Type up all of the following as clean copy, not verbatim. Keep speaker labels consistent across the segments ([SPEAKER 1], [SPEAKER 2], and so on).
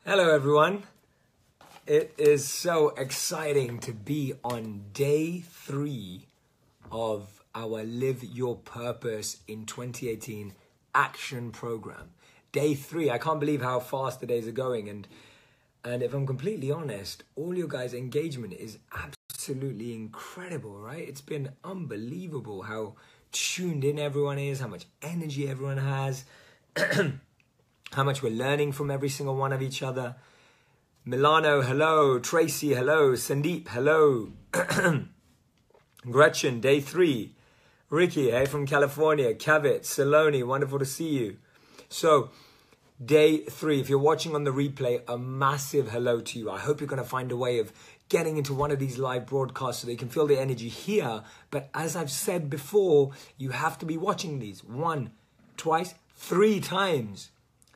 [SPEAKER 1] Hello everyone. It is so exciting to be on day 3 of our Live Your Purpose in 2018 action program. Day 3, I can't believe how fast the days are going, and if I'm completely honest, all your guys' engagement is absolutely incredible, right? It's been unbelievable how tuned in everyone is, how much energy everyone has. How much we're learning from every single one of each other. Milano, hello. Tracy, hello. Sandeep, hello. Gretchen, day 3. Ricky, hey, from California. Kavit, Saloni, wonderful to see you. So, day 3, if you're watching on the replay, a massive hello to you. I hope you're going to find a way of getting into one of these live broadcasts so that you can feel the energy here. But as I've said before, you have to be watching these 1, twice, 3 times.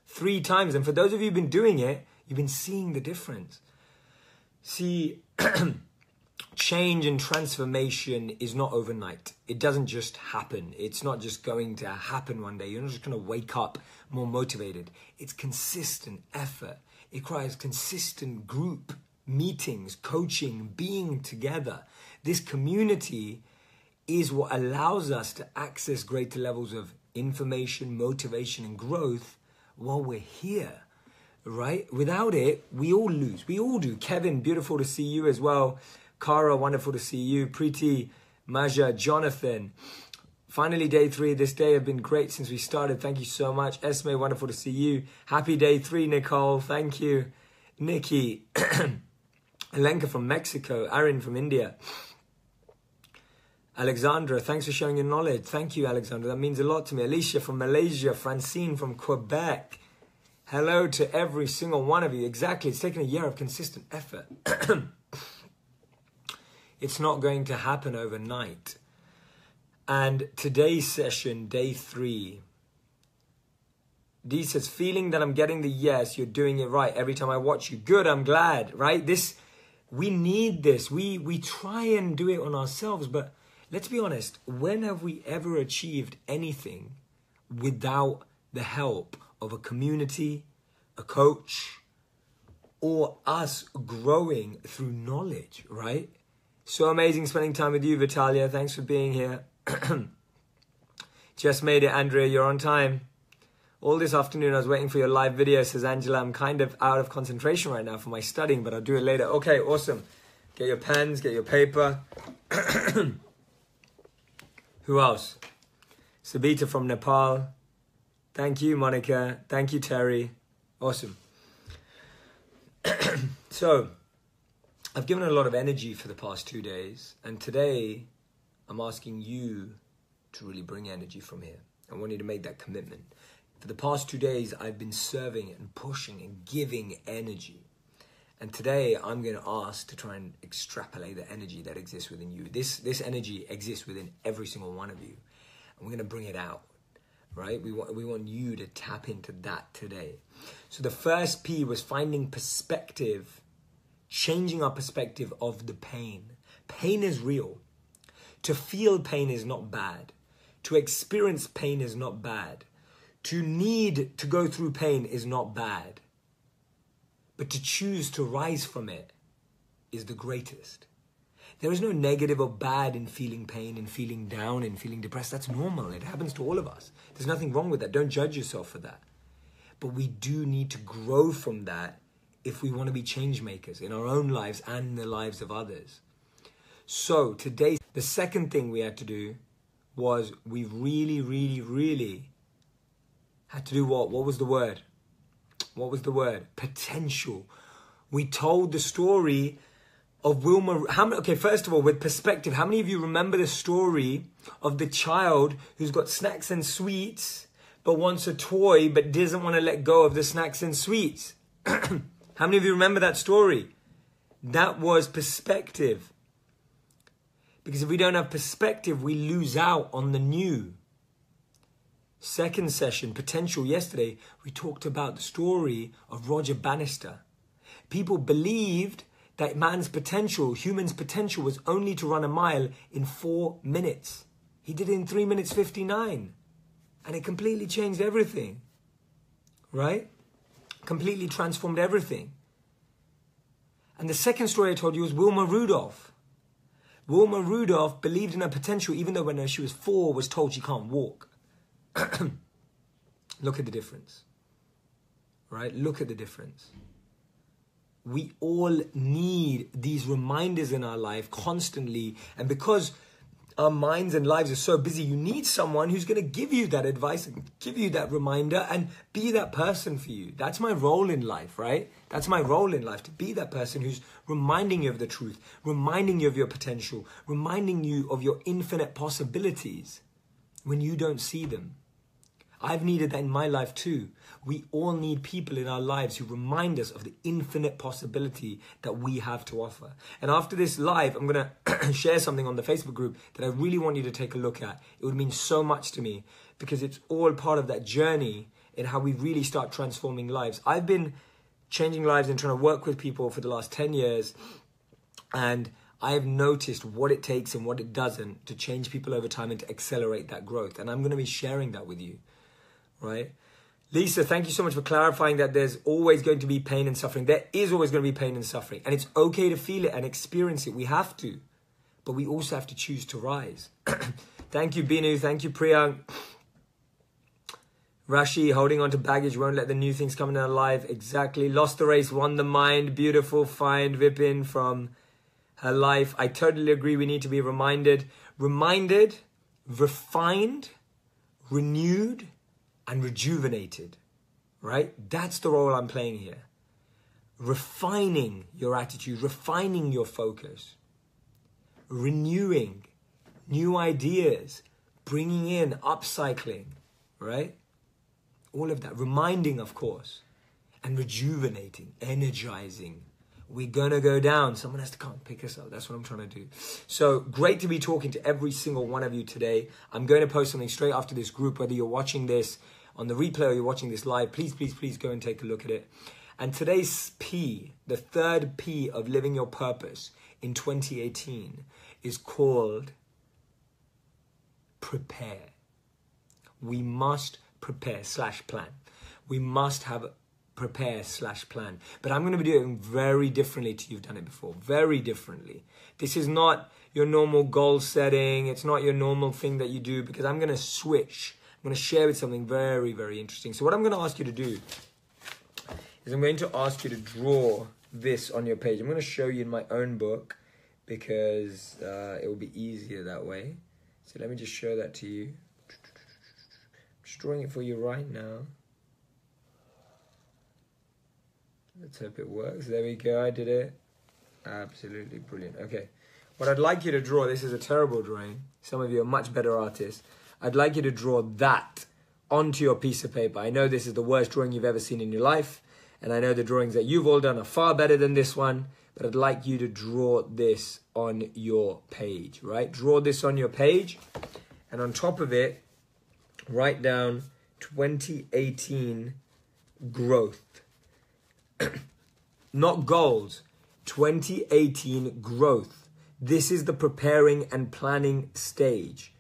[SPEAKER 1] 3 times. And for those of you who've been doing it, you've been seeing the difference. See, change and transformation is not overnight. It doesn't just happen. It's not just going to happen one day. You're not just going to wake up more motivated. It's consistent effort. It requires consistent group meetings, coaching, being together. This community is what allows us to access greater levels of information, motivation, and growth while we're here, right? Without it, we all lose. We all do. Kevin, beautiful to see you as well. Kara, wonderful to see you. Preeti, Maja, Jonathan. Finally, day 3. This day have been great since we started. Thank you so much. Esme, wonderful to see you. Happy day 3, Nicole. Thank you. Nikki. Elenka from Mexico. Aaron from India. Alexandra, thanks for sharing your knowledge. Thank you, Alexandra. That means a lot to me. Alicia from Malaysia. Francine from Quebec. Hello to every single one of you. Exactly. It's taken a year of consistent effort. It's not going to happen overnight. And today's session, day 3. Dee says, feeling that I'm getting the yes, you're doing it right. Every time I watch you. Good, I'm glad, right? We need this. We try and do it on ourselves, but let's be honest, when have we ever achieved anything without the help of a community, a coach, or us growing through knowledge, right? So amazing spending time with you, Vitalia. Thanks for being here. Just made it, Andrea. You're on time. All this afternoon, I was waiting for your live video, says Angela. I'm kind of out of concentration right now for my studying, but I'll do it later. Okay, awesome. Get your pens, get your paper. Who else? Sabita from Nepal. Thank you, Monica. Thank you, Terry. Awesome. So, I've given a lot of energy for the past 2 days. And today, I'm asking you to really bring energy from here. I want you to make that commitment. For the past 2 days, I've been serving and pushing and giving energy. And today, I'm going to ask to try and extrapolate the energy that exists within you. This energy exists within every single one of you. And we're going to bring it out, right? We want you to tap into that today. So the first P was finding perspective, changing our perspective of the pain. Pain is real. To feel pain is not bad. To experience pain is not bad. To need to go through pain is not bad. But to choose to rise from it is the greatest. There is no negative or bad in feeling pain and feeling down and feeling depressed. That's normal. It happens to all of us. There's nothing wrong with that. Don't judge yourself for that. But we do need to grow from that if we want to be change makers in our own lives and in the lives of others. So today, the second thing we had to do was we really had to do what? What was the word? What was the word? Potential. We told the story of Wilma. Okay, first of all, with perspective, how many of you remember the story of the child who's got snacks and sweets, but wants a toy, but doesn't want to let go of the snacks and sweets? How many of you remember that story? That was perspective. Because if we don't have perspective, we lose out on the new. Second session, potential. Yesterday, we talked about the story of Roger Bannister. People believed that man's potential, human's potential, was only to run a mile in 4 minutes. He did it in 3 minutes 59. And it completely changed everything. Right? completely transformed everything. And the second story I told you was Wilma Rudolph. Wilma Rudolph believed in her potential even though when she was 4 was told she can't walk. Look at the difference. Right? Look at the difference. We all need these reminders in our life constantly. And because our minds and lives are so busy, you need someone who's going to give you that advice and give you that reminder and be that person for you. That's my role in life, right? That's my role in life, to be that person who's reminding you of the truth, reminding you of your potential, reminding you of your infinite possibilities when you don't see them. I've needed that in my life too. We all need people in our lives who remind us of the infinite possibility that we have to offer. And after this live, I'm going to share something on the Facebook group that I really want you to take a look at. It would mean so much to me because it's all part of that journey in how we really start transforming lives. I've been changing lives and trying to work with people for the last 10 years. And I have noticed what it takes and what it doesn't to change people over time and to accelerate that growth. And I'm going to be sharing that with you. Right? Lisa, thank you so much for clarifying that there's always going to be pain and suffering. There is always going to be pain and suffering. And it's okay to feel it and experience it. We have to. But we also have to choose to rise. Thank you, Binu. Thank you, Priyank. Rashi, holding on to baggage won't let the new things come in our life. Exactly. Lost the race, won the mind. Beautiful. Find Vipin from her life. I totally agree. We need to be reminded, refined, renewed, and rejuvenated, right? That's the role I'm playing here. Refining your attitude, refining your focus, renewing new ideas, bringing in, upcycling, right? All of that. Reminding, of course, and rejuvenating, energizing. We're going to go down. Someone has to come pick us up. That's what I'm trying to do. So great to be talking to every single one of you today. I'm going to post something straight after this group, whether you're watching this on the replay or you're watching this live. Please, please, please go and take a look at it. And today's P, the third P of living your purpose in 2018 is called prepare. We must prepare/plan. We must have prepare/plan. But I'm going to be doing it very differently to you've done it before. Very differently. This is not your normal goal setting. It's not your normal thing that you do, because I'm going to switch. I'm going to share with something very, very interesting. So what I'm going to ask you to do is I'm going to ask you to draw this on your page. I'm going to show you in my own book because it will be easier that way. So let me just show that to you. I'm just drawing it for you right now. Let's hope it works. There we go. I did it. Absolutely brilliant. Okay. What I'd like you to draw, this is a terrible drawing. Some of you are much better artists. I'd like you to draw that onto your piece of paper. I know this is the worst drawing you've ever seen in your life. And I know the drawings that you've all done are far better than this one. But I'd like you to draw this on your page, right? Draw this on your page. And on top of it, write down 2018 growth. Not goals. 2018 growth. This is the preparing and planning stage,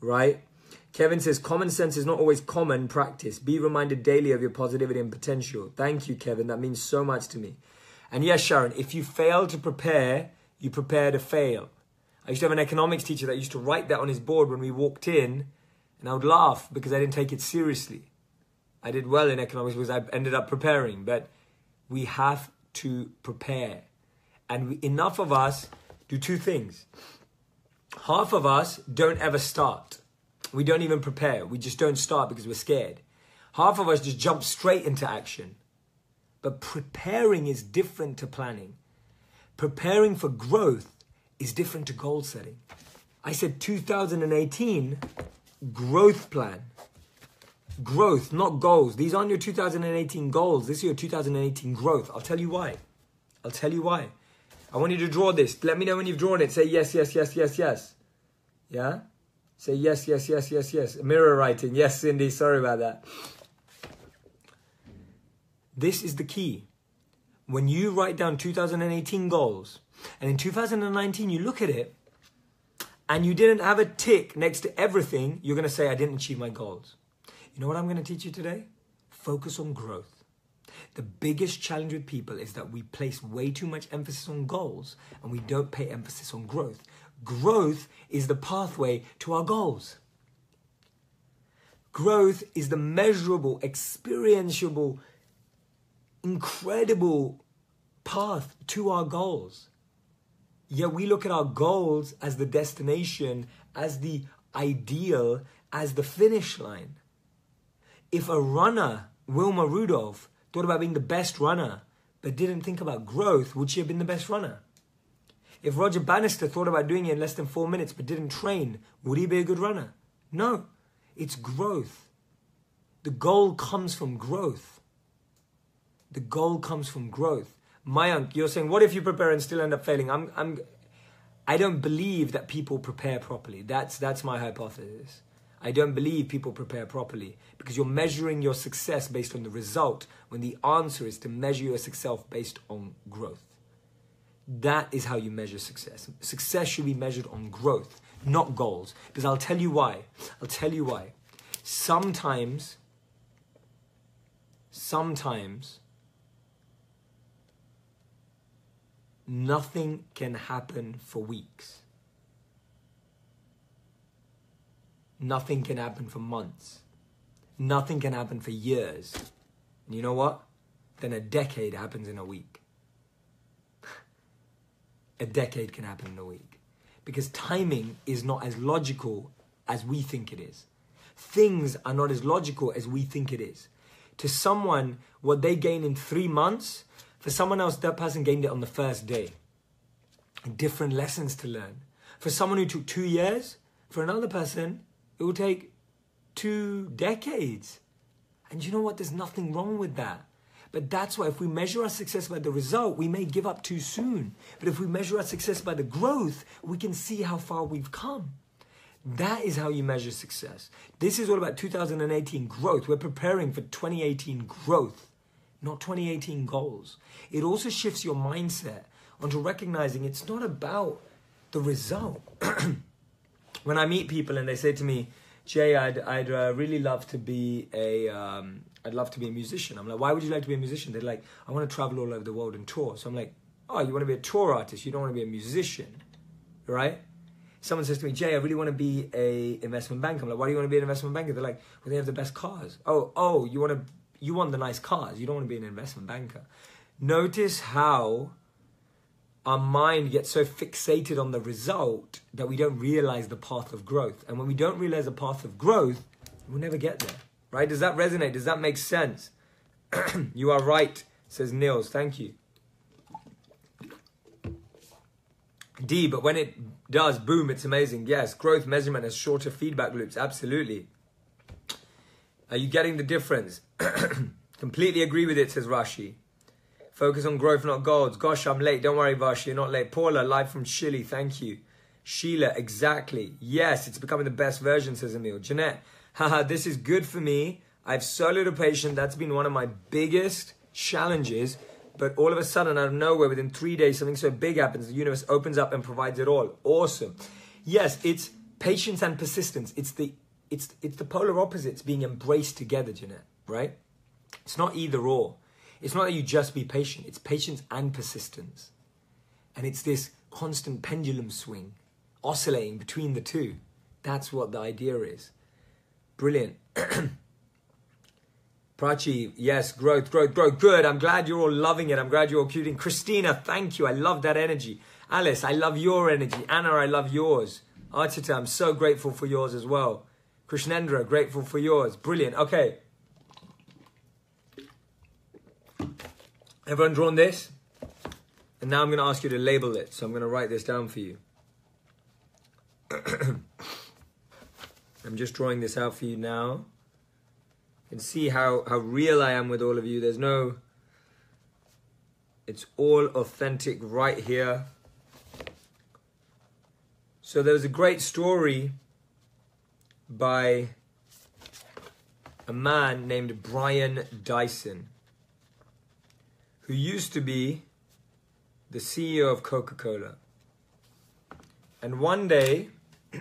[SPEAKER 1] right? Kevin says, common sense is not always common practice. Be reminded daily of your positivity and potential. Thank you, Kevin. That means so much to me. And yes, Sharon, if you fail to prepare, you prepare to fail. I used to have an economics teacher that used to write that on his board when we walked in, and I would laugh because I didn't take it seriously. I did well in economics because I ended up preparing, but we have to prepare. And enough of us do two things. Half of us don't ever start. We don't even prepare. We just don't start because we're scared. Half of us just jump straight into action. But preparing is different to planning. Preparing for growth is different to goal setting. I said 2018 growth plan. Growth, not goals. These aren't your 2018 goals. This is your 2018 growth. I'll tell you why. I'll tell you why. I want you to draw this. Let me know when you've drawn it. Say yes, yes, yes, yes, yes. Yeah? Say yes, yes, yes, yes, yes. Mirror writing. Yes, Cindy. Sorry about that. This is the key. When you write down 2018 goals, and in 2019 you look at it, and you didn't have a tick next to everything, you're going to say, I didn't achieve my goals. You know what I'm going to teach you today? Focus on growth. The biggest challenge with people is that we place way too much emphasis on goals and we don't pay emphasis on growth. Growth is the pathway to our goals. Growth is the measurable, experientiable, incredible path to our goals. Yet we look at our goals as the destination, as the ideal, as the finish line. If a runner, Wilma Rudolph, thought about being the best runner, but didn't think about growth, would she have been the best runner? If Roger Bannister thought about doing it in less than 4 minutes, but didn't train, would he be a good runner? No, it's growth. The goal comes from growth. The goal comes from growth. Mayank, you're saying, what if you prepare and still end up failing? I don't believe that people prepare properly. That's my hypothesis. I don't believe people prepare properly because you're measuring your success based on the result when the answer is to measure your success based on growth. That is how you measure success. Success should be measured on growth, not goals. Because I'll tell you why. Sometimes nothing can happen for weeks. Nothing can happen for months. Nothing can happen for years. And you know what? Then a decade happens in a week. A decade can happen in a week. Because timing is not as logical as we think it is. Things are not as logical as we think it is. To someone, what they gain in 3 months, for someone else, that person gained it on the first day. Different lessons to learn. For someone who took 2 years, for another person, it will take 2 decades. And you know what? There's nothing wrong with that. But that's why if we measure our success by the result, we may give up too soon. But if we measure our success by the growth, we can see how far we've come. That is how you measure success. This is all about 2018 growth. We're preparing for 2018 growth, not 2018 goals. It also shifts your mindset onto recognizing it's not about the result. When I meet people and they say to me, Jay, I'd really love to be I'd love to be a musician. I'm like, why would you like to be a musician? They're like, I want to travel all over the world and tour. So I'm like, oh, you want to be a tour artist? You don't want to be a musician, right? Someone says to me, Jay, I really want to be a investment banker. I'm like, why do you want to be an investment banker? They're like, well, they have the best cars. Oh, you want the nice cars. You don't want to be an investment banker. Notice how our mind gets so fixated on the result that we don't realize the path of growth. And when we don't realize the path of growth, we'll never get there, right? Does that resonate? Does that make sense? You are right, says Niels. Thank you. D, but when it does, boom, it's amazing. Yes, growth measurement has shorter feedback loops. Absolutely. Are you getting the difference? Completely agree with it, says Rashi. Focus on growth, not goals. Gosh, I'm late. Don't worry, Vash, you're not late. Paula, live from Chile. Thank you. Sheila, exactly. Yes, it's becoming the best version, says Emil. Jeanette, haha, this is good for me. I have so little patience. That's been one of my biggest challenges. But all of a sudden, out of nowhere, within 3 days, something so big happens. The universe opens up and provides it all. Awesome. Yes, it's patience and persistence. It's the polar opposites being embraced together, Jeanette, right? It's not either or. It's not that you just be patient. It's patience and persistence. And it's this constant pendulum swing, oscillating between the two. That's what the idea is. Brilliant. Prachi, yes, growth. Good. I'm glad you're all loving it. I'm glad you're all cuting. Christina, thank you. I love that energy. Alice, I love your energy. Anna, I love yours. Archita, I'm so grateful for yours as well. Krishnendra, grateful for yours. Brilliant. Okay. Everyone drawn this? And now I'm going to ask you to label it. So I'm going to write this down for you. I'm just drawing this out for you now. You can see how real I am with all of you. There's no... It's all authentic right here. So there was a great story by a man named Brian Dyson, who used to be the CEO of Coca-Cola. And one day, he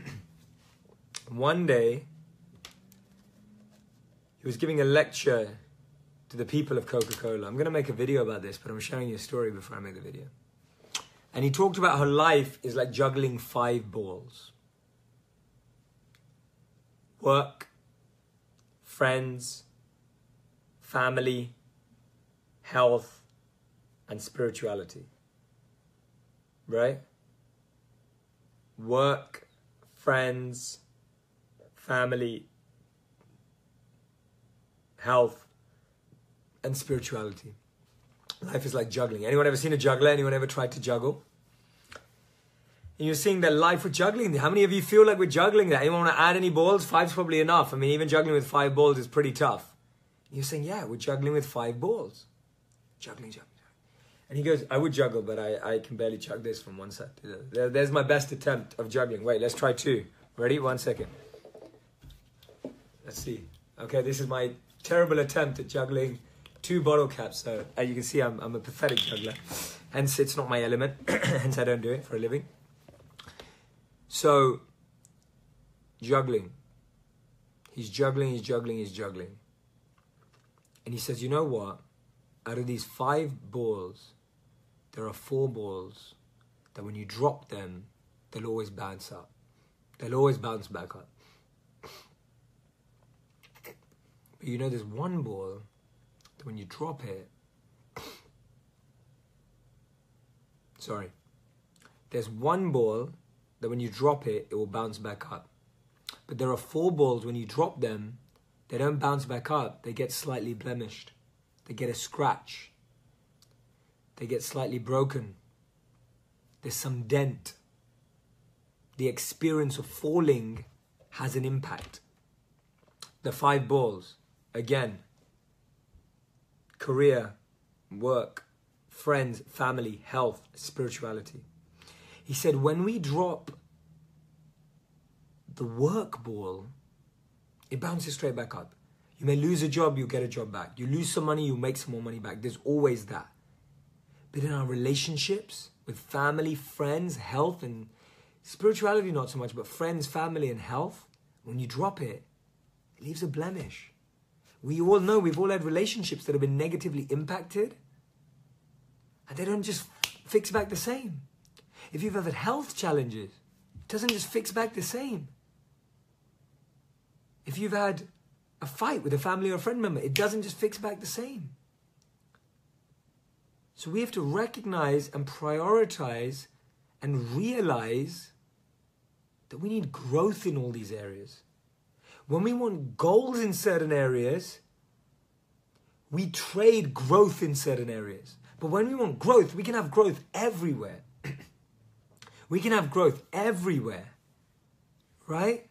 [SPEAKER 1] was giving a lecture to the people of Coca-Cola. I'm going to make a video about this, but I'm sharing you a story before I make the video. And he talked about how life is like juggling 5 balls. Work, friends, family, health, and spirituality. Right? Work, friends, family, health, and spirituality. Life is like juggling. Anyone ever seen a juggler? Anyone ever tried to juggle? And you're seeing that life with juggling. How many of you feel like we're juggling that? Anyone want to add any balls? 5's probably enough. I mean, even juggling with 5 balls is pretty tough. And you're saying, yeah, we're juggling with 5 balls. Juggling. And he goes, I would juggle, but I can barely chug this from one side to the other. There's my best attempt of juggling. Wait, let's try 2. Ready? 1 second. Let's see. Okay, this is my terrible attempt at juggling 2 bottle caps. So as you can see, I'm a pathetic juggler. Hence, it's not my element. Hence, I don't do it for a living. So, juggling. He's juggling. And he says, you know what? Out of these 5 balls, there are 4 balls that when you drop them, they'll always bounce up. They'll always bounce back up. But you know there's 1 ball that when you drop it... There's 1 ball that when you drop it, it will bounce back up. But there are 4 balls, when you drop them, they don't bounce back up. They get slightly blemished. They get a scratch. They get slightly broken. There's some dent. The experience of falling has an impact. The 5 balls, again, career, work, friends, family, health, spirituality. He said, when we drop the work ball, it bounces straight back up. You may lose a job, you'll get a job back. You lose some money, you'll make some more money back. There's always that. But in our relationships with family, friends, health, and spirituality, not so much, but friends, family, and health, when you drop it, it leaves a blemish. We all know, we've all had relationships that have been negatively impacted, and they don't just fix back the same. If you've ever had health challenges, it doesn't just fix back the same. If you've had a fight with a family or a friend member, it doesn't just fix back the same. So we have to recognize and prioritize and realize that we need growth in all these areas. When we want goals in certain areas, we trade growth in certain areas. But when we want growth, we can have growth everywhere. We can have growth everywhere, right?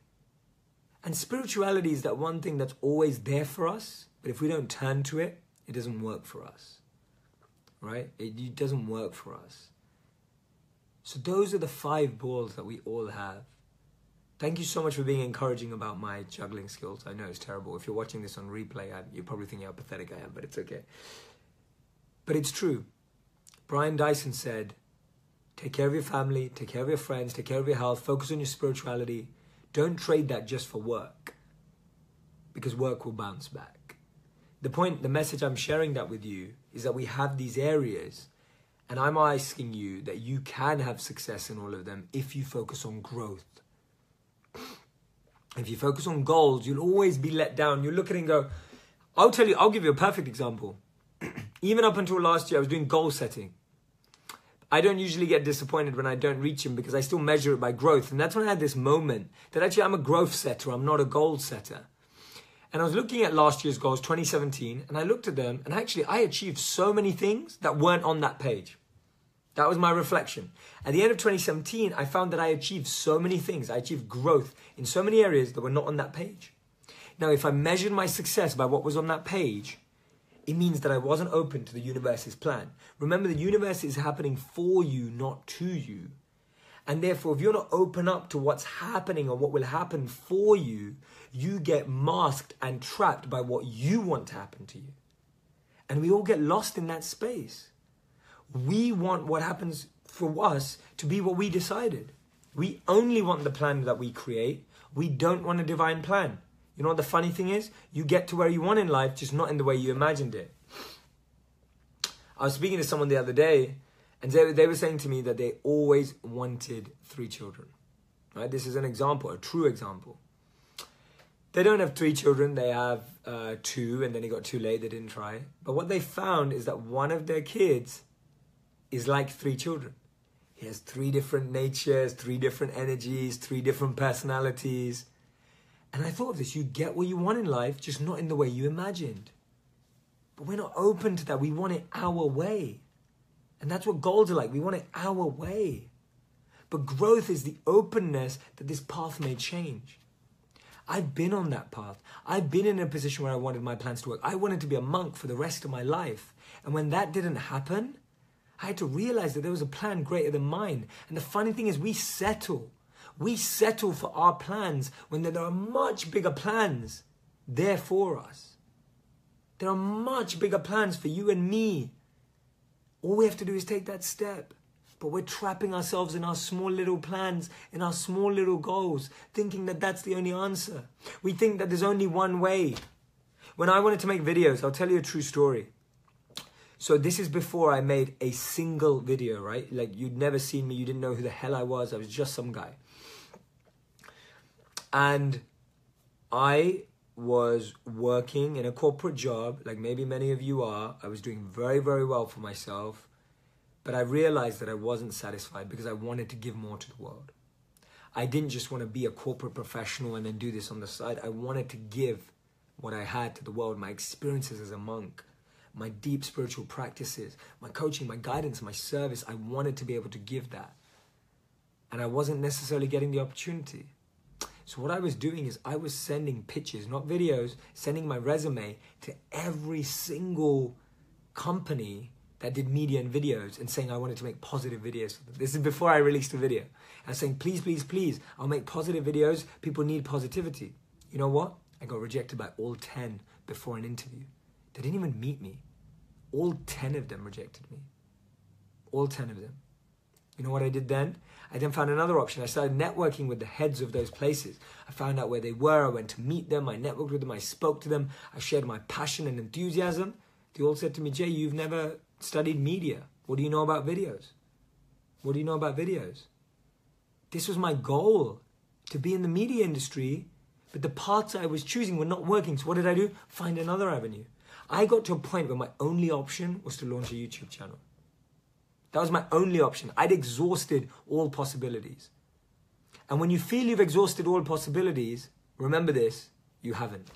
[SPEAKER 1] And spirituality is that one thing that's always there for us, but if we don't turn to it, it doesn't work for us, right? It doesn't work for us. So those are the 5 balls that we all have. Thank you so much for being encouraging about my juggling skills. I know it's terrible. If you're watching this on replay, you're probably thinking how pathetic I am, but it's okay. But it's true. Brian Dyson said, take care of your family, take care of your friends, take care of your health, focus on your spirituality. Don't trade that just for work, because work will bounce back. The message I'm sharing that with you is that we have these areas, and I'm asking you that you can have success in all of them if you focus on growth. If you focus on goals, you'll always be let down. You look at it and go, I'll give you a perfect example. Even up until last year, I was doing goal setting. I don't usually get disappointed when I don't reach them because I still measure it by growth. And that's when I had this moment that actually I'm a growth setter. I'm not a goal setter. And I was looking at last year's goals, 2017, and I looked at them and actually I achieved so many things that weren't on that page. That was my reflection. At the end of 2017, I found that I achieved so many things. I achieved growth in so many areas that were not on that page. Now, if I measured my success by what was on that page, it means that I wasn't open to the universe's plan. Remember, the universe is happening for you, not to you. And therefore, if you're not open up to what's happening or what will happen for you, you get masked and trapped by what you want to happen to you. And we all get lost in that space. We want what happens for us to be what we decided. We only want the plan that we create. We don't want a divine plan. You know what the funny thing is? You get to where you want in life, just not in the way you imagined it. I was speaking to someone the other day, and they were saying to me that they always wanted 3 children. Right? This is an example, a true example. They don't have 3 children, they have 2, and then it got too late, they didn't try. But what they found is that one of their kids is like 3 children. He has 3 different natures, 3 different energies, 3 different personalities. And I thought of this, you get what you want in life, just not in the way you imagined. But we're not open to that, we want it our way. And that's what goals are like, we want it our way. But growth is the openness that this path may change. I've been on that path. I've been in a position where I wanted my plans to work. I wanted to be a monk for the rest of my life. And when that didn't happen, I had to realize that there was a plan greater than mine. And the funny thing is we settle. We settle for our plans when there are much bigger plans there for us. There are much bigger plans for you and me. All we have to do is take that step. But we're trapping ourselves in our small little plans, in our small little goals, thinking that that's the only answer. We think that there's only one way. When I wanted to make videos, I'll tell you a true story. So this is before I made a single video, right? Like you'd never seen me, you didn't know who the hell I was just some guy. And I was working in a corporate job, like maybe many of you are. I was doing very, very well for myself. But I realized that I wasn't satisfied because I wanted to give more to the world. I didn't just want to be a corporate professional and then do this on the side. I wanted to give what I had to the world, my experiences as a monk, my deep spiritual practices, my coaching, my guidance, my service. I wanted to be able to give that. And I wasn't necessarily getting the opportunity. So what I was doing is I was sending pictures, not videos, sending my resume to every single company that did media and videos and saying I wanted to make positive videos for them. This is before I released a video. I was saying, please, please, please, I'll make positive videos. People need positivity. You know what? I got rejected by all 10 before an interview. They didn't even meet me. All 10 of them rejected me. All 10 of them. You know what I did then? I then found another option. I started networking with the heads of those places. I found out where they were. I went to meet them. I networked with them. I spoke to them. I shared my passion and enthusiasm. They all said to me, Jay, you've never studied media. What do you know about videos? What do you know about videos? This was my goal, to be in the media industry, but the paths I was choosing were not working. So what did I do? Find another avenue. I got to a point where my only option was to launch a YouTube channel. That was my only option. I'd exhausted all possibilities. And when you feel you've exhausted all possibilities, remember this, you haven't.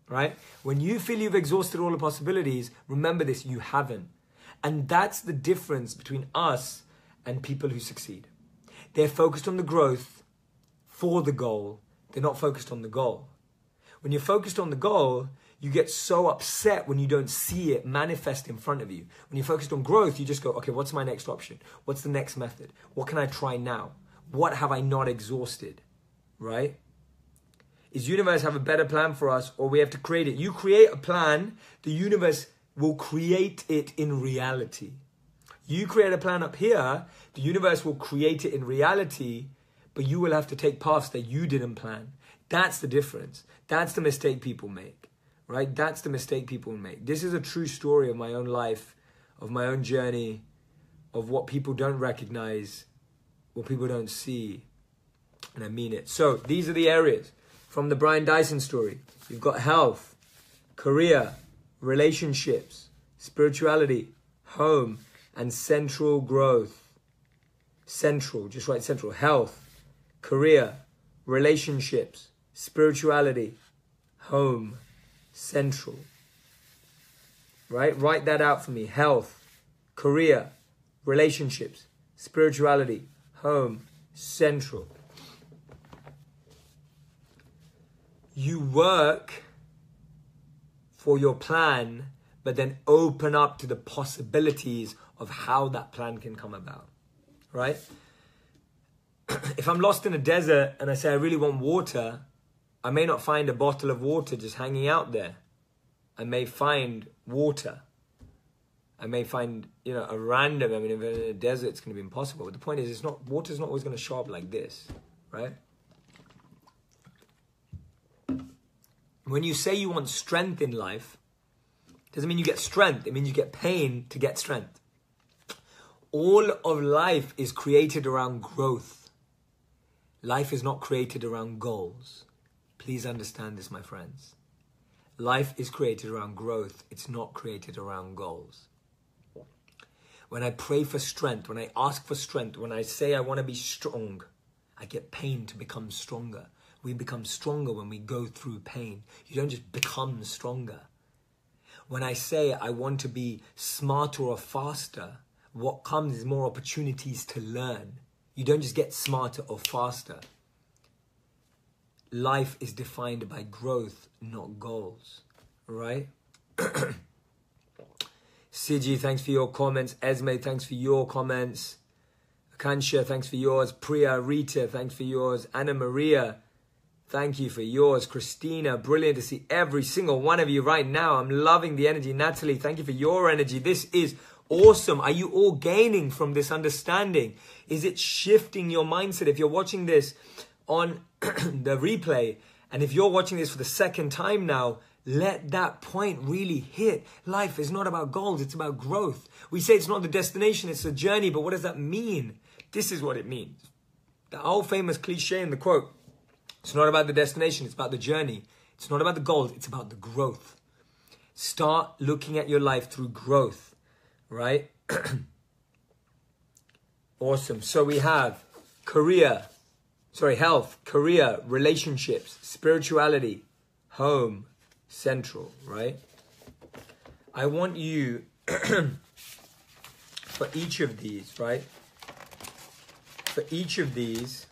[SPEAKER 1] Right? When you feel you've exhausted all the possibilities, remember this, you haven't. And that's the difference between us and people who succeed. They're focused on the growth for the goal. They're not focused on the goal. When you're focused on the goal, you get so upset when you don't see it manifest in front of you. When you're focused on growth, you just go, okay, what's my next option? What's the next method? What can I try now? What have I not exhausted? Right? Is universe have a better plan for us, or we have to create it? You create a plan, the universe will create it in reality. You create a plan up here, the universe will create it in reality, but you will have to take paths that you didn't plan. That's the difference. That's the mistake people make, right? That's the mistake people make. This is a true story of my own life, of my own journey, of what people don't recognize, what people don't see, and I mean it. So these are the areas. From the Brian Dyson story, you've got health, career, relationships, spirituality, home, and central growth. Central, just write central. Health, career, relationships, spirituality, home, central. Right? Write that out for me. Health, career, relationships, spirituality, home, central. You work for your plan, but then open up to the possibilities of how that plan can come about, right? If I'm lost in a desert and I say I really want water, I may not find a bottle of water just hanging out there. I may find water. I may find, a random, if in a desert it's going to be impossible. But the point is, water's not always going to show up like this, right? When you say you want strength in life, doesn't mean you get strength. It means you get pain to get strength. All of life is created around growth. Life is not created around goals. Please understand this, my friends. Life is created around growth. It's not created around goals. When I pray for strength, when I ask for strength, when I say I want to be strong, I get pain to become stronger. We become stronger when we go through pain. You don't just become stronger. When I say I want to be smarter or faster, what comes is more opportunities to learn. You don't just get smarter or faster. Life is defined by growth, not goals, right? Siji, thanks for your comments. Esme, thanks for your comments. Akansha, thanks for yours. Priya, Rita, thanks for yours. Anna Maria, thank you for yours. Christina, brilliant to see every single one of you right now. I'm loving the energy. Natalie, thank you for your energy. This is awesome. Are you all gaining from this understanding? Is it shifting your mindset? If you're watching this on the replay, and if you're watching this for the second time now, let that point really hit. Life is not about goals, it's about growth. We say it's not the destination, it's the journey, but what does that mean? This is what it means. The old famous cliche in the quote, it's not about the destination, it's about the journey. It's not about the goals, it's about the growth. Start looking at your life through growth, right? Awesome. So we have health, career, relationships, spirituality, home, central, right? I want you, for each of these, right? For each of these,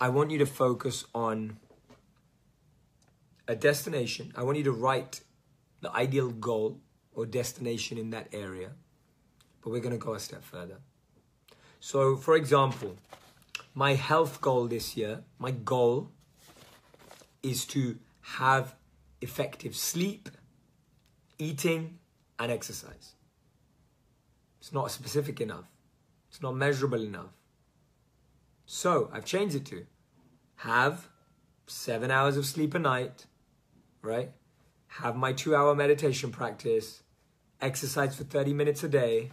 [SPEAKER 1] I want you to focus on a destination. I want you to write the ideal goal or destination in that area. But we're going to go a step further. So, for example, my health goal this year, my goal is to have effective sleep, eating, and exercise. It's not specific enough. It's not measurable enough. So I've changed it to have 7 hours of sleep a night, right? Have my 2-hour meditation practice, exercise for 30 minutes a day,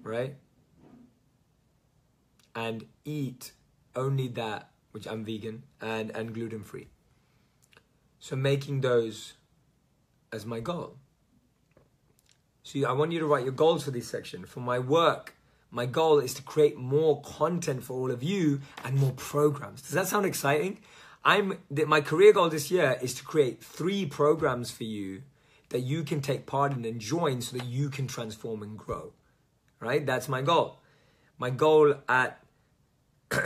[SPEAKER 1] right? And eat only that, which I'm vegan and gluten-free. So making those as my goal. So I want you to write your goals for this section. For my work, my goal is to create more content for all of you and more programs. Does that sound exciting? My career goal this year is to create 3 programs for you that you can take part in and join so that you can transform and grow, right? That's my goal. My goal at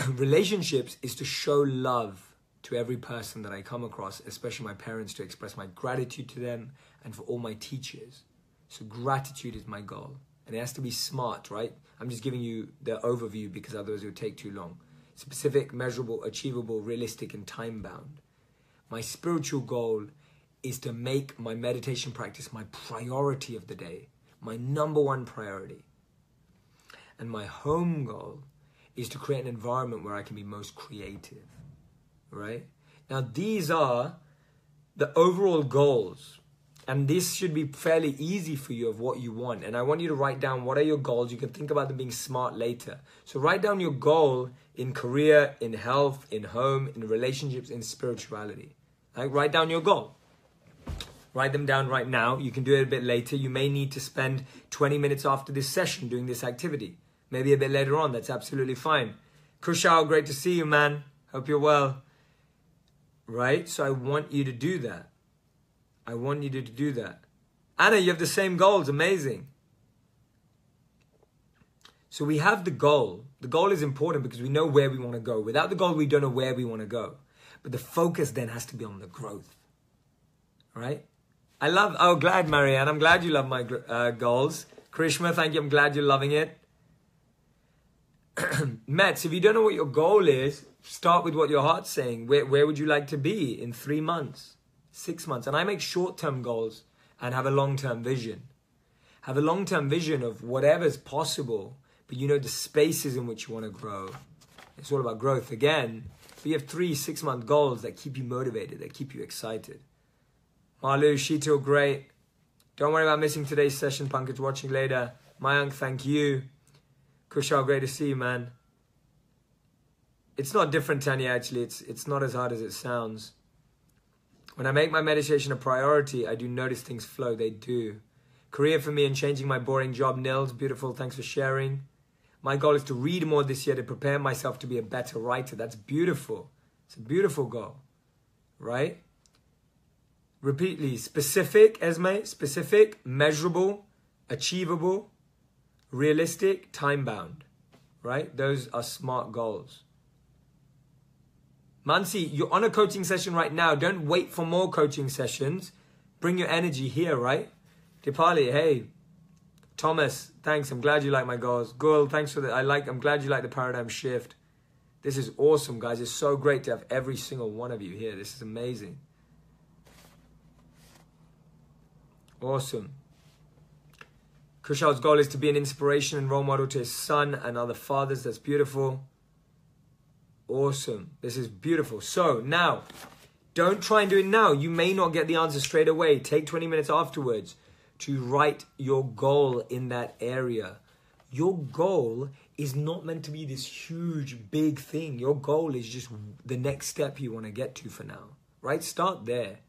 [SPEAKER 1] relationships is to show love to every person that I come across, especially my parents, to express my gratitude to them and for all my teachers. So gratitude is my goal. And it has to be smart, right? I'm just giving you the overview because otherwise it would take too long. Specific, measurable, achievable, realistic, and time-bound. My spiritual goal is to make my meditation practice my priority of the day, my #1 priority. And my home goal is to create an environment where I can be most creative, right? Now, these are the overall goals. And this should be fairly easy for you of what you want. And I want you to write down what are your goals. You can think about them being smart later. So write down your goal in career, in health, in home, in relationships, in spirituality. Like, write down your goal. Write them down right now. You can do it a bit later. You may need to spend 20 minutes after this session doing this activity. Maybe a bit later on. That's absolutely fine. Kushal, great to see you, man. Hope you're well. Right? So I want you to do that. I want you to do that. Anna, you have the same goals. Amazing. So we have the goal. The goal is important because we know where we want to go. Without the goal, we don't know where we want to go. But the focus then has to be on the growth. Right? Glad, Marianne. I'm glad you love my goals. Krishma, thank you. I'm glad you're loving it. Mets, if you don't know what your goal is, start with what your heart's saying. Where would you like to be in 3 months, 6 months? And I make short-term goals and have a long-term vision. Have a long-term vision of whatever's possible, but you know the spaces in which you want to grow. It's all about growth. Again, But you have 3 6-month goals that keep you motivated, that keep you excited. Malu, Shito, great. Don't worry about missing today's session, Pankaj, watching later. Mayank, thank you. Kushal, great to see you, man. It's not different, Tanya, actually. It's not as hard as it sounds. When I make my meditation a priority, I do notice things flow. They do. Career for me and changing my boring job. Nils, beautiful. Thanks for sharing. My goal is to read more this year to prepare myself to be a better writer. That's beautiful. It's a beautiful goal, right? Repeatedly, specific, Esme, specific, measurable, achievable, realistic, time-bound, right? Those are smart goals. Mansi, you're on a coaching session right now. Don't wait for more coaching sessions. Bring your energy here, right? Dipali, hey. Thomas, thanks. I'm glad you like my goals. Gul, thanks for that. I'm glad you like the paradigm shift. This is awesome, guys. It's so great to have every single one of you here. This is amazing. Awesome. Kushal's goal is to be an inspiration and role model to his son and other fathers. That's beautiful. Awesome. This is beautiful. So now, don't try and do it now. You may not get the answer straight away. Take 20 minutes afterwards to write your goal in that area. Your goal is not meant to be this huge, big thing. Your goal is just the next step you want to get to for now, right? Start there.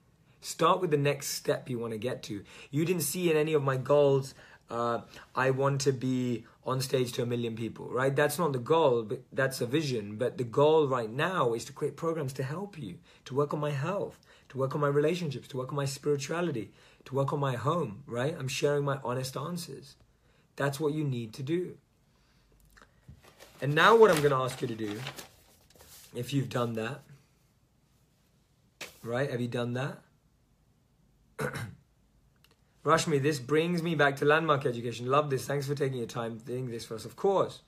[SPEAKER 1] Start with the next step you want to get to. You didn't see in any of my goals, I want to be on stage to 1 million people, right? That's not the goal, but that's a vision. But the goal right now is to create programs to help you, to work on my health, to work on my relationships, to work on my spirituality, to work on my home, right? I'm sharing my honest answers. That's what you need to do. And now what I'm going to ask you to do, if you've done that, right? Have you done that? Rashmi, this brings me back to landmark education. Love this. Thanks for taking your time doing this for us. Of course.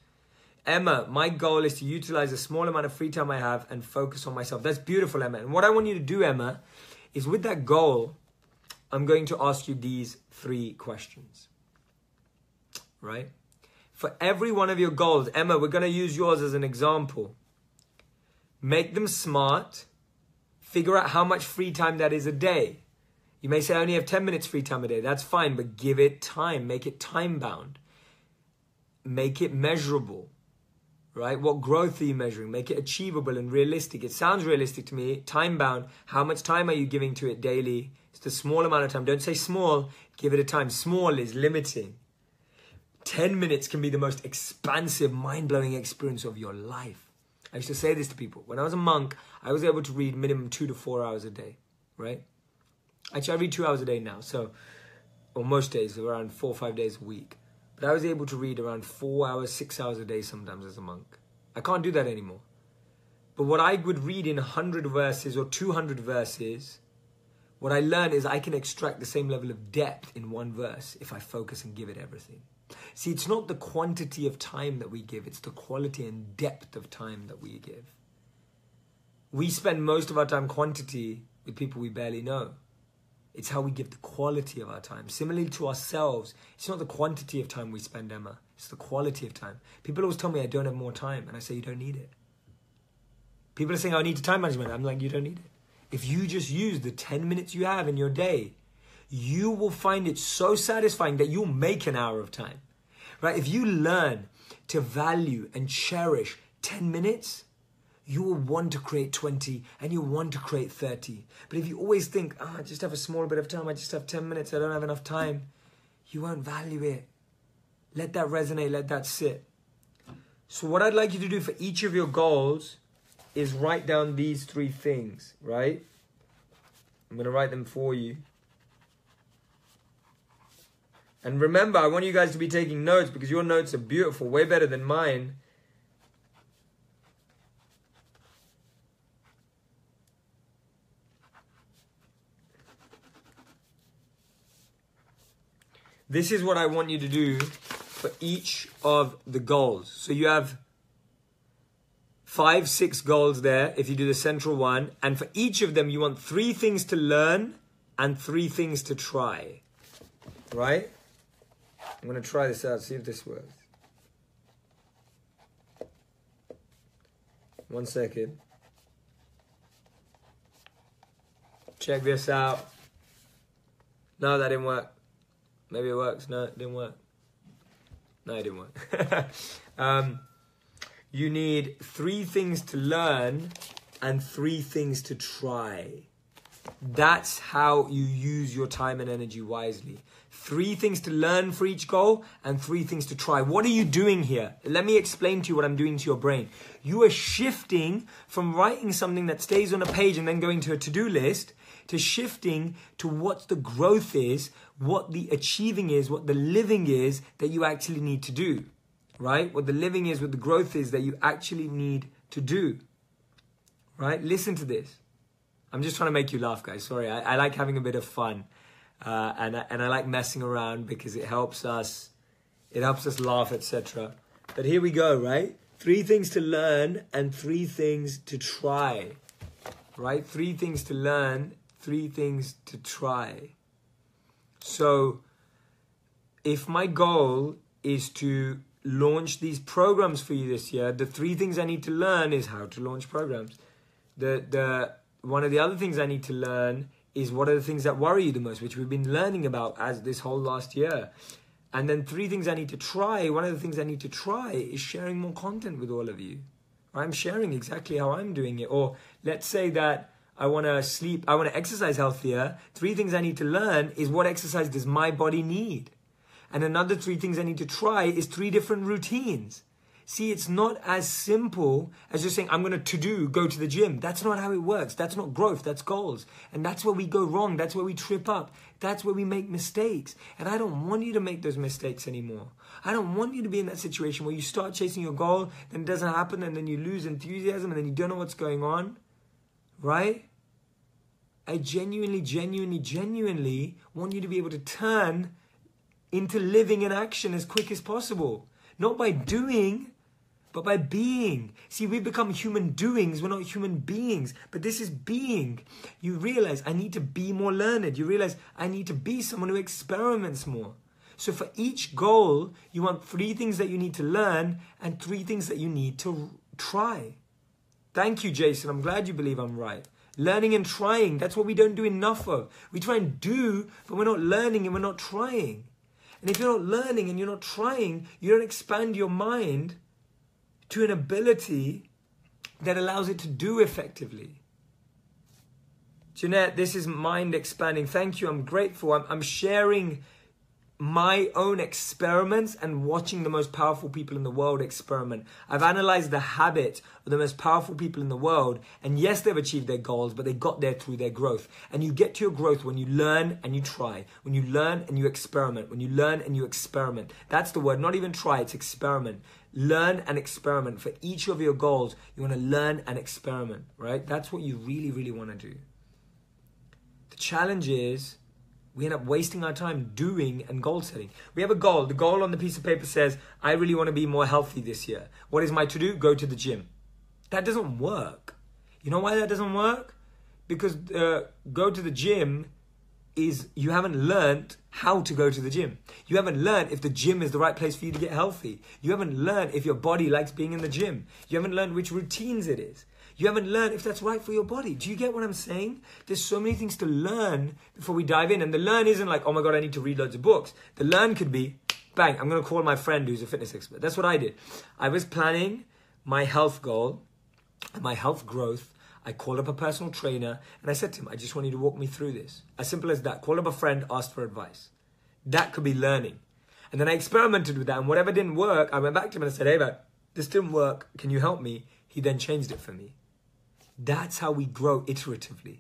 [SPEAKER 1] Emma, my goal is to utilize a small amount of free time I have and focus on myself. That's beautiful, Emma. And what I want you to do, Emma, is with that goal, I'm going to ask you these 3 questions. Right? For every one of your goals, Emma, we're going to use yours as an example. Make them smart. Figure out how much free time that is a day. You may say, I only have 10 minutes free time a day. That's fine, but give it time. Make it time-bound. Make it measurable, right? What growth are you measuring? Make it achievable and realistic. It sounds realistic to me. Time-bound. How much time are you giving to it daily? It's a small amount of time. Don't say small. Give it a time. Small is limiting. 10 minutes can be the most expansive, mind-blowing experience of your life. I used to say this to people. When I was a monk, I was able to read minimum 2 to 4 hours a day, right? Actually, I read 2 hours a day now, or most days, around 4 or 5 days a week. But I was able to read around 4 hours, 6 hours a day sometimes as a monk. I can't do that anymore. But what I would read in 100 verses or 200 verses, what I learned is I can extract the same level of depth in one verse if I focus and give it everything. See, it's not the quantity of time that we give, it's the quality and depth of time that we give. We spend most of our time quantity with people we barely know. It's how we give the quality of our time. Similarly to ourselves, it's not the quantity of time we spend, Emma. It's the quality of time. People always tell me I don't have more time, and I say you don't need it. People are saying I need time management. I'm like, you don't need it. If you just use the 10 minutes you have in your day, you will find it so satisfying that you'll make an hour of time. Right? If you learn to value and cherish 10 minutes, you will want to create 20 and you want to create 30. But if you always think, I just have a small bit of time, I just have 10 minutes, I don't have enough time, you won't value it. Let that resonate, let that sit. So what I'd like you to do for each of your goals is write down these 3 things, right? I'm going to write them for you. And remember, I want you guys to be taking notes because your notes are beautiful, way better than mine. This is what I want you to do for each of the goals. So you have 5, 6 goals there if you do the central one. And for each of them, you want 3 things to learn and 3 things to try. Right? I'm going to try this out, see if this works. 1 second. Check this out. No, that didn't work. Maybe it works. No, it didn't work. No, it didn't work. You need 3 things to learn and 3 things to try. That's how you use your time and energy wisely. 3 things to learn for each goal and 3 things to try. What are you doing here? Let me explain to you what I'm doing to your brain. You are shifting from writing something that stays on a page and then going to a to-do list to shifting to what the growth is, what the achieving is, what the living is that you actually need to do. Right? What the living is, what the growth is that you actually need to do. Right? Listen to this. I'm just trying to make you laugh, guys. Sorry, I like having a bit of fun. And I like messing around because it helps us laugh, etc. But here we go, right? 3 things to learn and 3 things to try. Right? 3 things to learn, 3 things to try. So, if my goal is to launch these programs for you this year, the 3 things I need to learn is how to launch programs. One of the other things I need to learn is what are the things that worry you the most, which we've been learning about as this whole last year. And then 3 things I need to try. One of the things I need to try is sharing more content with all of you. I'm sharing exactly how I'm doing it. Or let's say that I want to exercise healthier. 3 things I need to learn is what exercise does my body need? And another 3 things I need to try is 3 different routines. See, it's not as simple as just saying, I'm going to go to the gym. That's not how it works. That's not growth. That's goals. And that's where we go wrong. That's where we trip up. That's where we make mistakes. And I don't want you to make those mistakes anymore. I don't want you to be in that situation where you start chasing your goal, then it doesn't happen, and then you lose enthusiasm, and then you don't know what's going on. Right? I genuinely want you to be able to turn into living in action as quick as possible. Not by doing, but by being. See, we become human doings. We're not human beings. But this is being. You realize I need to be more learned. You realize I need to be someone who experiments more. So for each goal, you want 3 things that you need to learn and 3 things that you need to try. Thank you, Jason. I'm glad you believe I'm right. Learning and trying, that's what we don't do enough of. We try and do, but we're not learning and we're not trying. And if you're not learning and you're not trying, you don't expand your mind to an ability that allows it to do effectively. Jeanette, this is mind expanding. Thank you. I'm grateful. I'm sharing my own experiments and watching the most powerful people in the world experiment. I've analyzed the habit of the most powerful people in the world. And yes, they've achieved their goals, but they got there through their growth. And you get to your growth when you learn and you try. When you learn and you experiment. When you learn and you experiment. That's the word. Not even try, it's experiment. Learn and experiment. For each of your goals, you want to learn and experiment, right? That's what you really, really want to do. The challenge is, we end up wasting our time doing and goal setting. We have a goal. The goal on the piece of paper says, I really want to be more healthy this year. What is my to-do? Go to the gym. That doesn't work. You know why that doesn't work? Because go to the gym is you haven't learned how to go to the gym. You haven't learned if the gym is the right place for you to get healthy. You haven't learned if your body likes being in the gym. You haven't learned which routines it is. You haven't learned if that's right for your body. Do you get what I'm saying? There's so many things to learn before we dive in. And the learn isn't like, oh my God, I need to read loads of books. The learn could be, bang, I'm going to call my friend who's a fitness expert. That's what I did. I was planning my health goal, my health growth. I called up a personal trainer and I said to him, I just want you to walk me through this. As simple as that. Call up a friend, ask for advice. That could be learning. And then I experimented with that. And whatever didn't work, I went back to him and I said, hey, man, this didn't work. Can you help me? He then changed it for me. That's how we grow iteratively.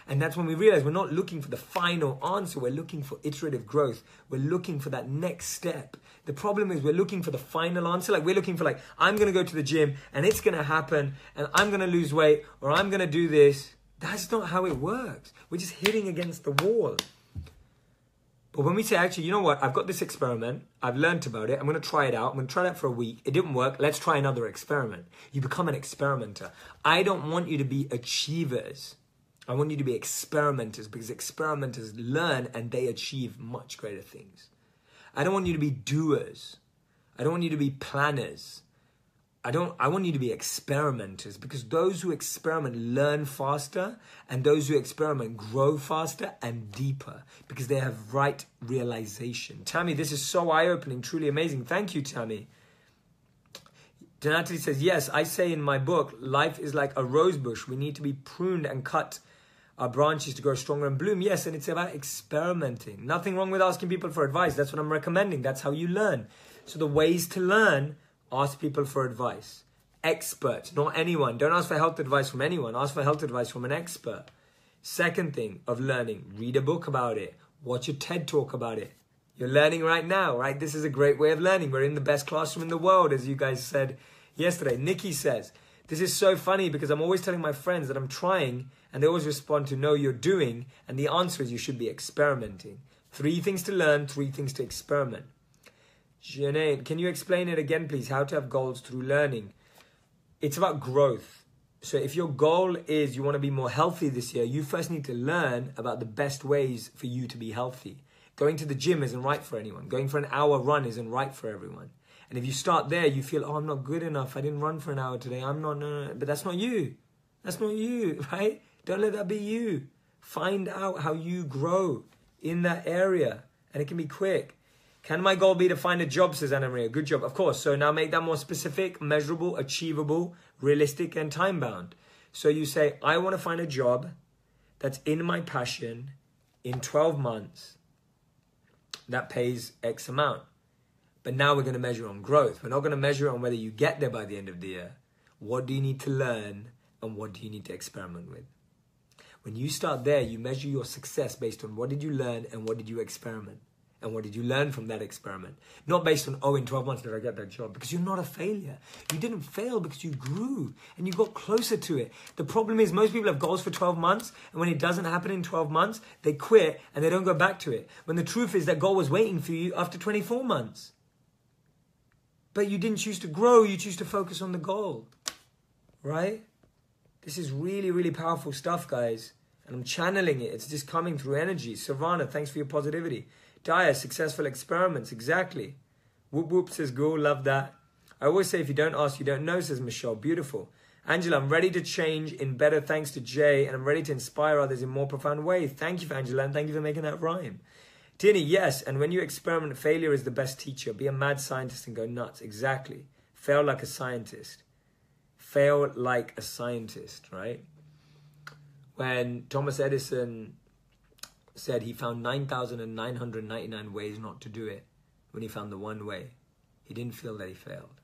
[SPEAKER 1] And that's when we realize we're not looking for the final answer. We're looking for iterative growth. We're looking for that next step. The problem is we're looking for the final answer. Like we're looking for like, I'm going to go to the gym and it's going to happen and I'm going to lose weight or I'm going to do this. That's not how it works. We're just hitting against the wall. But when we say, actually, you know what? I've got this experiment. I've learned about it. I'm going to try it out. I'm going to try that for a week. It didn't work. Let's try another experiment. You become an experimenter. I don't want you to be achievers. I want you to be experimenters because experimenters learn and they achieve much greater things. I don't want you to be doers. I don't want you to be planners. I want you to be experimenters, because those who experiment learn faster, and those who experiment grow faster and deeper because they have right realization. Tammy, this is so eye-opening, truly amazing. Thank you, Tammy. Natalie says, yes, I say in my book, life is like a rose bush. We need to be pruned and cut our branches to grow stronger and bloom. Yes, and it's about experimenting. Nothing wrong with asking people for advice. That's what I'm recommending. That's how you learn. So the ways to learn: ask people for advice. Experts, not anyone. Don't ask for health advice from anyone. Ask for health advice from an expert. Second thing of learning: read a book about it. Watch a TED talk about it. You're learning right now, right? This is a great way of learning. We're in the best classroom in the world, as you guys said yesterday. Nikki says, this is so funny because I'm always telling my friends that I'm trying, and they always respond to, no, you're doing. And the answer is, you should be experimenting. 3 things to learn, 3 things to experiment. Janae, can you explain it again, please? How to have goals through learning. It's about growth. So if your goal is you want to be more healthy this year, you first need to learn about the best ways for you to be healthy. Going to the gym isn't right for anyone. Going for an hour run isn't right for everyone. And if you start there, you feel, oh, I'm not good enough. I didn't run for an hour today. I'm not, no. But that's not you. That's not you, right? Don't let that be you. Find out how you grow in that area. And it can be quick. Can my goal be to find a job, says Anna Maria? Good job, of course. So now make that more specific, measurable, achievable, realistic, and time-bound. So you say, I want to find a job that's in my passion in 12 months that pays X amount. But now we're going to measure on growth. We're not going to measure on whether you get there by the end of the year. What do you need to learn and what do you need to experiment with? When you start there, you measure your success based on what did you learn and what did you experiment. And what did you learn from that experiment? Not based on, oh, in 12 months did I get that job? Because you're not a failure. You didn't fail because you grew and you got closer to it. The problem is most people have goals for 12 months, and when it doesn't happen in 12 months, they quit and they don't go back to it. When the truth is that goal was waiting for you after 24 months. But you didn't choose to grow, you choose to focus on the goal. Right? This is really, really powerful stuff, guys. And I'm channeling it. It's just coming through energy. Savannah, thanks for your positivity. Daya, successful experiments, exactly. Whoop whoop, says Ghoul, love that. I always say if you don't ask, you don't know, says Michelle, beautiful. Angela, I'm ready to change in better thanks to Jay, and I'm ready to inspire others in more profound ways. Thank you, Angela, and thank you for making that rhyme. Tini, yes, and when you experiment, failure is the best teacher. Be a mad scientist and go nuts, exactly. Fail like a scientist. Fail like a scientist, right? When Thomas Edison said he found 9,999 ways not to do it, when he found the one way, he didn't feel that he failed.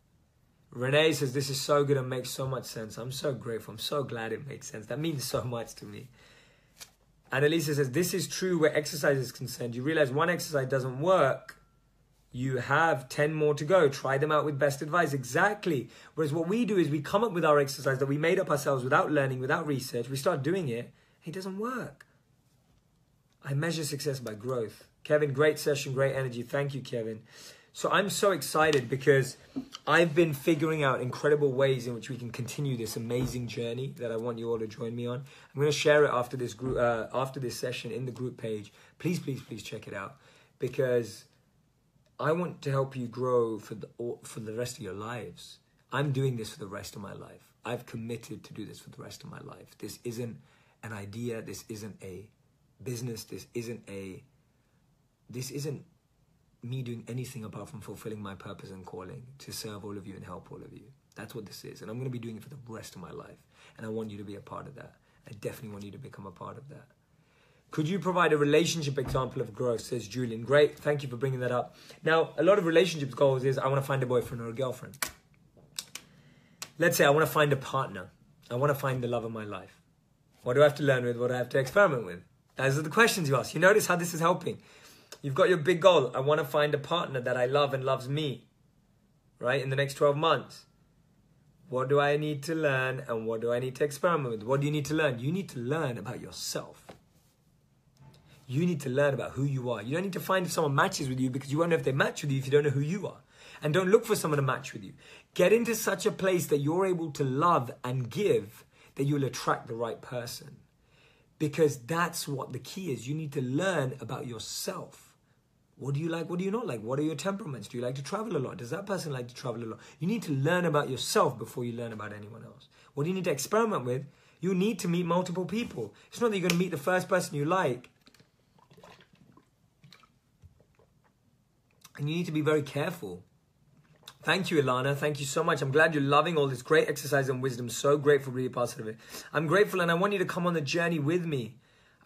[SPEAKER 1] Renee says, this is so good and makes so much sense. I'm so grateful. I'm so glad it makes sense. That means so much to me. Annalisa says, this is true where exercise is concerned. You realize one exercise doesn't work, you have 10 more to go. Try them out with best advice. Exactly. Whereas what we do is we come up with our exercise that we made up ourselves without learning, without research. We start doing it. It doesn't work. I measure success by growth. Kevin, great session, great energy. Thank you, Kevin. So I'm so excited because I've been figuring out incredible ways in which we can continue this amazing journey that I want you all to join me on. I'm going to share it after this group, after this session in the group page. Please, please, please check it out, because I want to help you grow for the rest of your lives. I'm doing this for the rest of my life. I've committed to do this for the rest of my life. This isn't an idea. This isn't a business. This isn't me doing anything apart from fulfilling my purpose and calling to serve all of you and help all of you. That's what this is. And I'm going to be doing it for the rest of my life. And I want you to be a part of that. I definitely want you to become a part of that. Could you provide a relationship example of growth, says Julian. Great. Thank you for bringing that up. Now, a lot of relationships goals is I want to find a boyfriend or a girlfriend. Let's say I want to find a partner. I want to find the love of my life. What do I have to learn with? What do I have to experiment with? Those are the questions you ask. You notice how this is helping. You've got your big goal. I want to find a partner that I love and loves me, right, in the next 12 months. What do I need to learn and what do I need to experiment with? What do you need to learn? You need to learn about yourself. You need to learn about who you are. You don't need to find if someone matches with you, because you won't know if they match with you if you don't know who you are. And don't look for someone to match with you. Get into such a place that you're able to love and give that you'll attract the right person. Because that's what the key is. You need to learn about yourself. What do you like? What do you not like? What are your temperaments? Do you like to travel a lot? Does that person like to travel a lot? You need to learn about yourself before you learn about anyone else. What do you need to experiment with? You need to meet multiple people. It's not that you're going to meet the first person you like. And you need to be very careful. Thank you, Ilana. Thank you so much. I'm glad you're loving all this great exercise and wisdom. So grateful to be a part of it. I'm grateful, and I want you to come on the journey with me.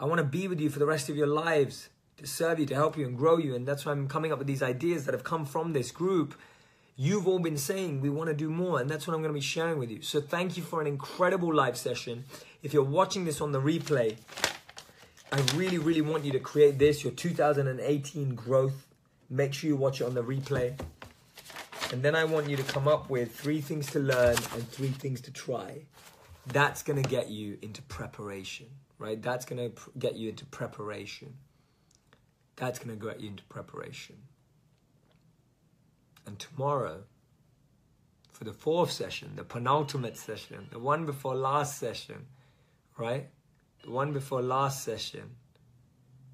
[SPEAKER 1] I want to be with you for the rest of your lives, to serve you, to help you and grow you. And that's why I'm coming up with these ideas that have come from this group. You've all been saying we want to do more, and that's what I'm going to be sharing with you. So thank you for an incredible live session. If you're watching this on the replay, I really, really want you to create this, your 2018 growth. Make sure you watch it on the replay. And then I want you to come up with 3 things to learn and 3 things to try. That's going to get you into preparation, right? That's going to get you into preparation. That's going to get you into preparation. And tomorrow, for the 4th session, the penultimate session, the one before last session, right? The one before last session.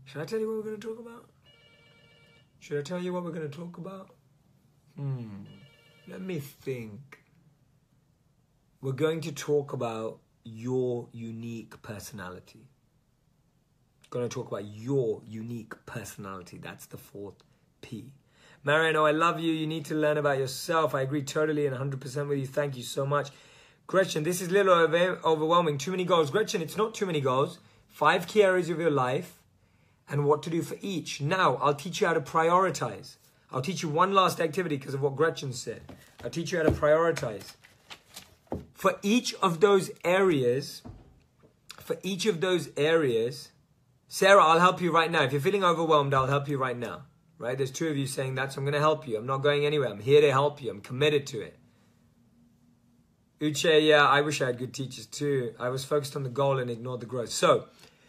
[SPEAKER 1] Should I tell you what we're going to talk about? Should I tell you what we're going to talk about? Let me think. We're going to talk about your unique personality. Going to talk about your unique personality. That's the 4th P. Mariano, I love you. You need to learn about yourself. I agree totally and 100% with you. Thank you so much. Gretchen, this is a little overwhelming. Too many goals. Gretchen, it's not too many goals. 5 key areas of your life and what to do for each. Now, I'll teach you how to prioritize. I'll teach you one last activity because of what Gretchen said. I'll teach you how to prioritize. For each of those areas, Sarah, I'll help you right now. If you're feeling overwhelmed, I'll help you right now. Right? There's 2 of you saying that, so I'm going to help you. I'm not going anywhere. I'm here to help you. I'm committed to it. Uche, yeah, I wish I had good teachers too. I was focused on the goal and ignored the growth. So,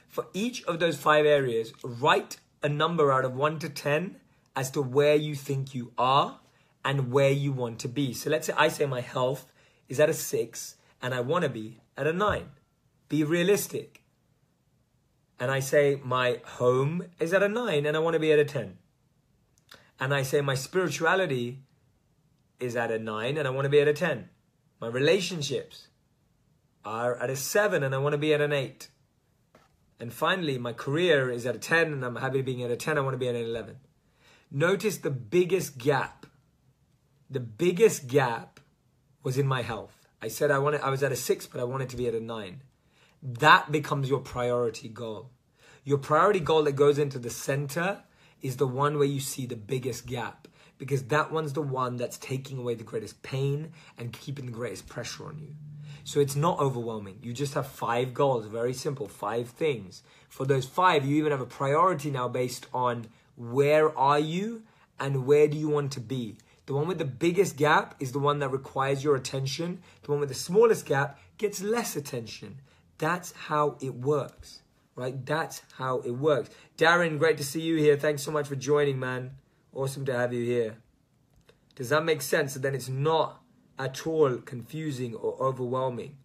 [SPEAKER 1] for each of those 5 areas, write a number out of 1 to 10 as to where you think you are and where you want to be. So let's say I say my health is at a 6 and I want to be at a 9. Be realistic. And I say my home is at a 9 and I want to be at a 10. And I say my spirituality is at a 9 and I want to be at a 10. My relationships are at a 7 and I want to be at an 8. And finally, my career is at a 10 and I'm happy being at a 10. I want to be at an 11. Notice the biggest gap. The biggest gap was in my health. I said I was at a 6, but I wanted to be at a 9. That becomes your priority goal. Your priority goal that goes into the center is the one where you see the biggest gap, because that one's the one that's taking away the greatest pain and keeping the greatest pressure on you. So it's not overwhelming. You just have 5 goals, very simple, 5 things. For those 5, you even have a priority now based on where are you and where do you want to be. The one with the biggest gap is the one that requires your attention. The one with the smallest gap gets less attention. That's how it works, right? That's how it works. Darren, great to see you here. Thanks so much for joining, man. Awesome to have you here. Does that make sense? So then it's not at all confusing or overwhelming,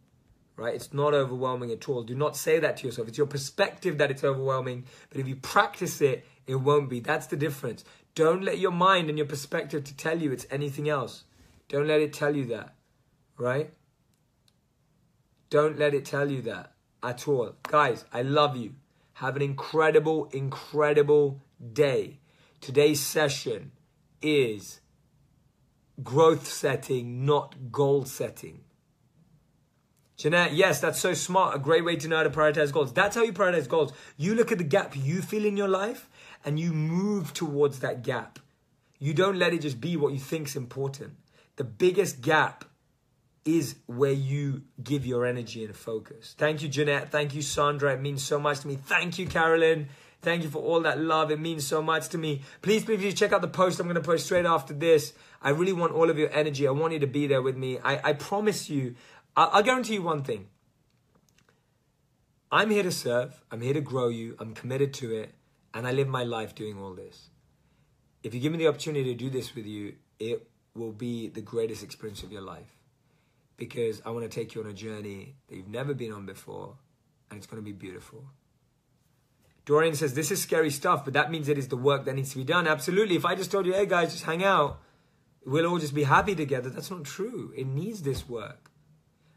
[SPEAKER 1] right? It's not overwhelming at all. Do not say that to yourself. It's your perspective that it's overwhelming, but if you practice it, it won't be. That's the difference. Don't let your mind and your perspective to tell you it's anything else. Don't let it tell you that, right? Don't let it tell you that at all. Guys, I love you. Have an incredible, incredible day. Today's session is growth setting, not goal setting. Jeanette, yes, that's so smart. A great way to know how to prioritize goals. That's how you prioritize goals. You look at the gap you feel in your life and you move towards that gap. You don't let it just be what you think is important. The biggest gap is where you give your energy and focus. Thank you, Jeanette. Thank you, Sandra. It means so much to me. Thank you, Carolyn. Thank you for all that love. It means so much to me. Please check out the post I'm going to post straight after this. I really want all of your energy. I want you to be there with me. I promise you, I'll guarantee you one thing. I'm here to serve. I'm here to grow you. I'm committed to it. And I live my life doing all this. If you give me the opportunity to do this with you, it will be the greatest experience of your life. Because I want to take you on a journey that you've never been on before. And it's going to be beautiful. Dorian says, this is scary stuff, but that means it is the work that needs to be done. Absolutely. If I just told you, hey guys, just hang out, we'll all just be happy together. That's not true. It needs this work.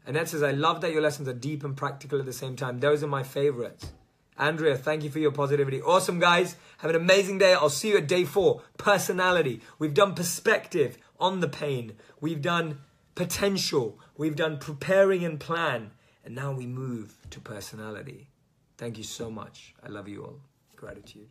[SPEAKER 1] Annette says, I love that your lessons are deep and practical at the same time. Those are my favorites. Andrea, thank you for your positivity. Awesome, guys. Have an amazing day. I'll see you at day 4. Personality. We've done perspective on the pain. We've done potential. We've done preparing and plan. And now we move to personality. Thank you so much. I love you all. Gratitude.